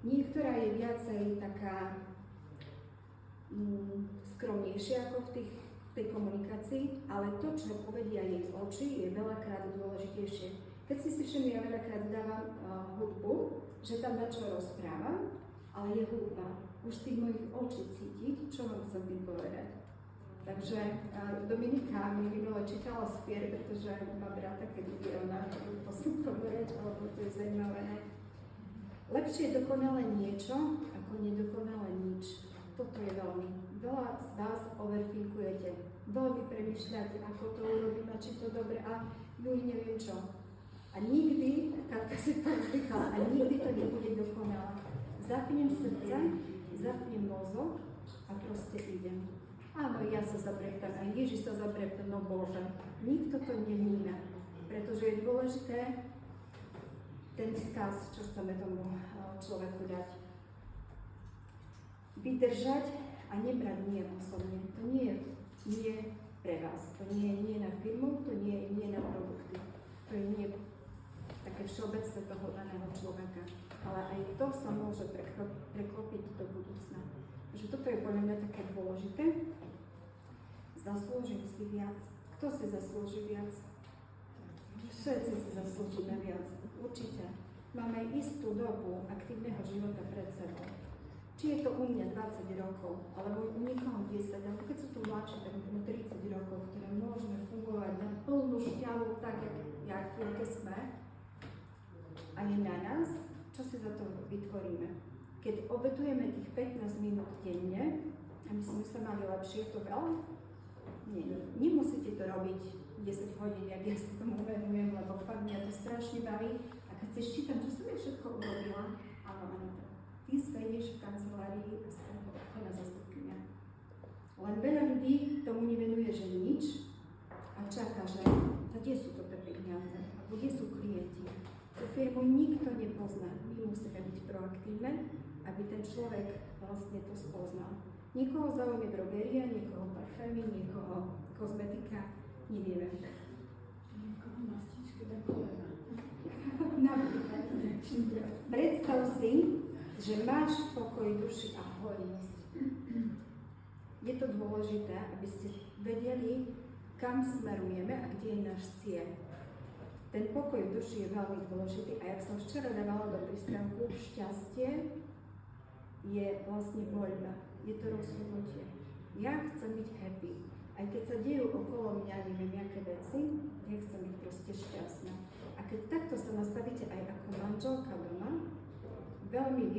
Niektorá je viacej taká skromnejšia ako v tej komunikácii, ale to, čo povedia jej oči, je veľakrát dôležitejšie. Keď si všimli, ja veľakrát dávam hudbu, že tam dačo rozprávam, ale je hudba. Už z tých mojich očí cítiť, čo vám chcem tým povedať. Takže Dominika mi minule čítala spier, pretože má brata, keď ide ona posluchovú reč, alebo to je zaujímavé. Lepšie je dokonale niečo, ako nedokonale nič. Toto je veľmi. Veľa z vás overthinkujete. Veľmi premýšľate, ako to urobím a či to dobre a neviem čo. A nikdy, Katka si to zvykla, a nikdy to nebude dokonale. Zapnem srdce, zapnem mozog a proste idem. Áno, ja sa zabreptam, aj Ježiš sa zabreptam, no Bože. Nikto to nevníma, pretože je dôležité ten vzkaz, čo chceme tomu človeku dať. Vydržať a nebrať nie osobne. To nie je pre vás. To nie je na firmu, to nie je na produkty. To je nie také všeobecné toho daného človeka. Ale aj to sa môže preklopiť do budúcna. Takže toto je podľa mňa také dôležité. Zaslúžim si viac. Kto si zaslúži viac? Všetci si zaslúžime viac. Určite. Máme istú dobu aktívneho života pred sebou. Či je to u mňa 20 rokov, alebo u niekoho 10, alebo keď sú tu mladšie, tak 30 rokov, ktoré môžeme fungovať na plnú šťavu, tak, aké sme. A je na nás, čo si za to vytvoríme. Keď obetujeme tých 15 minút denne, a my sme sa mali lepšie, je to veľa? Nie. Nemusíte to robiť 10 hodín, jak ja si tomu venujem, lebo fakt mňa to strašne baví. A keď si ščítam, čo som ja všetko urobila, áno, ty sedíš v kancelárii a ste na zastupkynia. Len veľa ľudí tomu nevenuje, že nič a čaká, že kde sú to peniaze, alebo kde sú klienti. Tú firmu nikto nepozná. My musíme byť proaktívne, aby ten človek vlastne to spoznal. Niekoho zaujíma drogeria, niekoho parfémy, niekoho kozmetika, nevieme. Niekoho mastičky do kolena. Napríklad. Predstav si, že máš pokoj duši a hojnosť. Je to dôležité, aby ste vedeli, kam smerujeme a kde je náš cieľ. Ten pokoj v duši je veľmi dôležitý a jak som včera dávala do príspevku, šťastie je vlastne voľba. Je to rozhodnutie. Ja chcem byť happy. Aj keď sa dejú okolo mňa neviem aké veci, ja chcem byť proste šťastná. A keď takto sa nastavíte aj ako manželka doma, veľmi